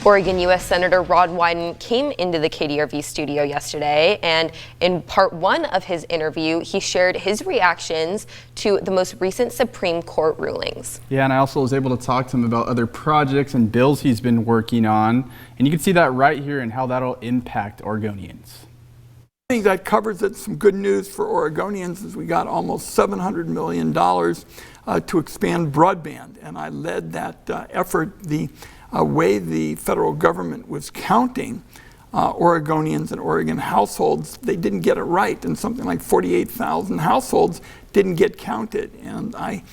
Oregon U.S. Senator Rod Wyden came into the KDRV studio yesterday, and in part one of his interview, he shared his reactions to the most recent Supreme Court rulings. Yeah, and I also was able to talk to him about other projects and bills he's been working on, and you can see that right here and how that'll impact Oregonians. I think that covers it. Some good news for Oregonians is we got almost $700 million to expand broadband, and I led that effort. The way the federal government was counting Oregonians and Oregon households, they didn't get it right, and something like 48,000 households didn't get counted. And I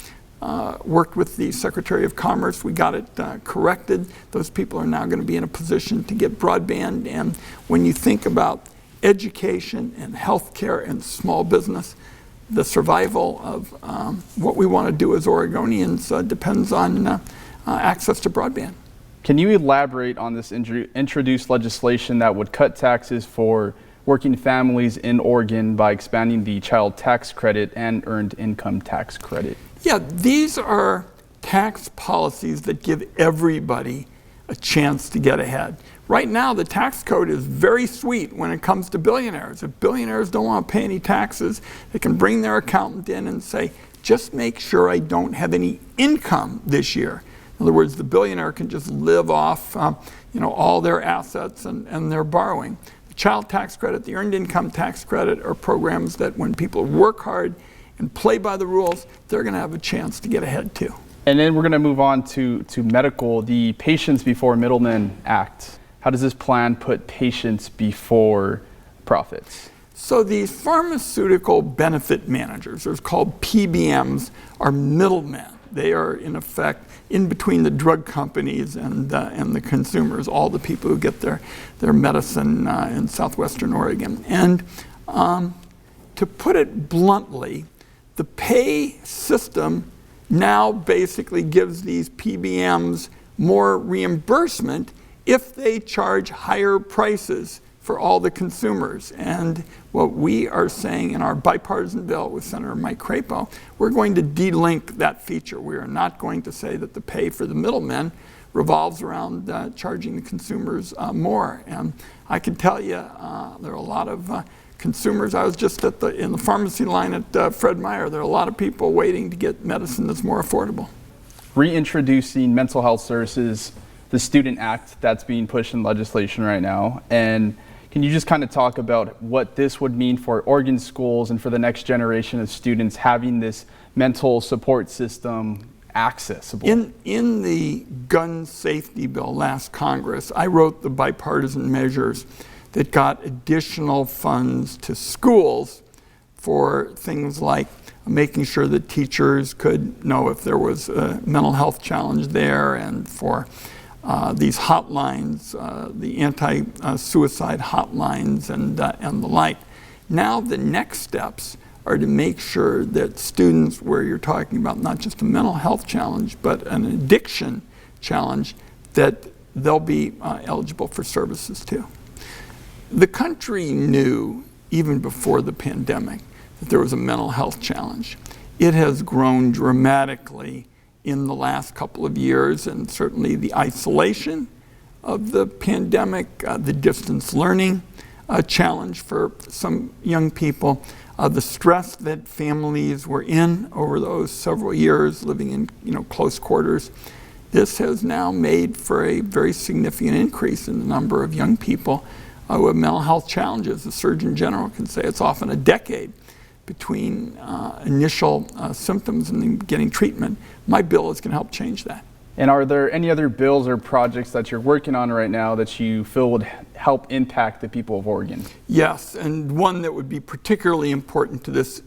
worked with the Secretary of Commerce. We got it corrected. Those people are now going to be in a position to get broadband. And when you think about education and healthcare and small business, the survival of what we want to do as Oregonians depends on access to broadband. Can you elaborate on this introduced legislation that would cut taxes for working families in Oregon by expanding the child tax credit and earned income tax credit? Yeah, these are tax policies that give everybody a chance to get ahead. Right now, the tax code is very sweet when it comes to billionaires. If billionaires don't want to pay any taxes, they can bring their accountant in and say, just make sure I don't have any income this year. In other words, the billionaire can just live off all their assets and their borrowing. The child tax credit, the earned income tax credit are programs that when people work hard and play by the rules, they're going to have a chance to get ahead too. And then we're going to move on to medical, the Patients Before Middlemen Act. How does this plan put patients before profits? So these pharmaceutical benefit managers, they're called PBMs, are middlemen. They are, in effect, in between the drug companies and the consumers, all the people who get their medicine in southwestern Oregon. And to put it bluntly, the pay system now basically gives these PBMs more reimbursement if they charge higher prices for all the consumers. And what we are saying in our bipartisan bill with Senator Mike Crapo, we're going to delink that feature. We are not going to say that the pay for the middlemen revolves around charging the consumers more. And I can tell you, there are a lot of consumers. I was just in the pharmacy line at Fred Meyer. There are a lot of people waiting to get medicine that's more affordable. Reintroducing mental health services, the Student Act that's being pushed in legislation right now. And can you just kind of talk about what this would mean for Oregon schools and for the next generation of students having this mental support system accessible? In the gun safety bill last Congress, I wrote the bipartisan measures that got additional funds to schools for things like making sure that teachers could know if there was a mental health challenge there, and for these hotlines, the anti-suicide hotlines and the like. Now the next steps are to make sure that students, where you're talking about not just a mental health challenge, but an addiction challenge, that they'll be eligible for services too. The country knew, even before the pandemic, that there was a mental health challenge. It has grown dramatically in the last couple of years, and certainly the isolation of the pandemic, the distance learning challenge for some young people, the stress that families were in over those several years living in close quarters. This has now made for a very significant increase in the number of young people who have mental health challenges. The Surgeon General can say it's often a decade between initial symptoms and then getting treatment. My bill is going to help change that. And are there any other bills or projects that you're working on right now that you feel would help impact the people of Oregon? Yes, and one that would be particularly important to this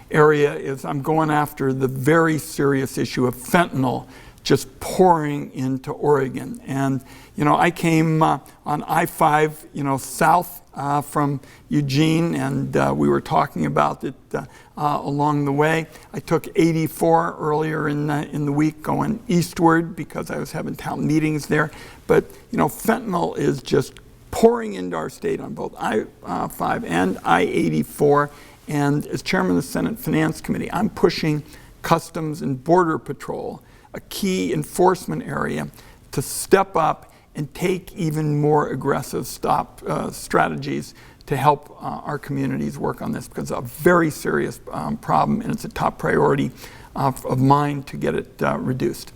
area is I'm going after the very serious issue of fentanyl just pouring into Oregon. And I came on I-5 south from Eugene, and we were talking about it along the way. I took 84 earlier in the week going eastward because I was having town meetings there. But fentanyl is just pouring into our state on both I-5 and I-84. And as chairman of the Senate Finance Committee, I'm pushing Customs and Border Patrol, a key enforcement area, to step up and take even more aggressive strategies to help our communities work on this, because it's a very serious problem, and it's a top priority of mine to get it reduced.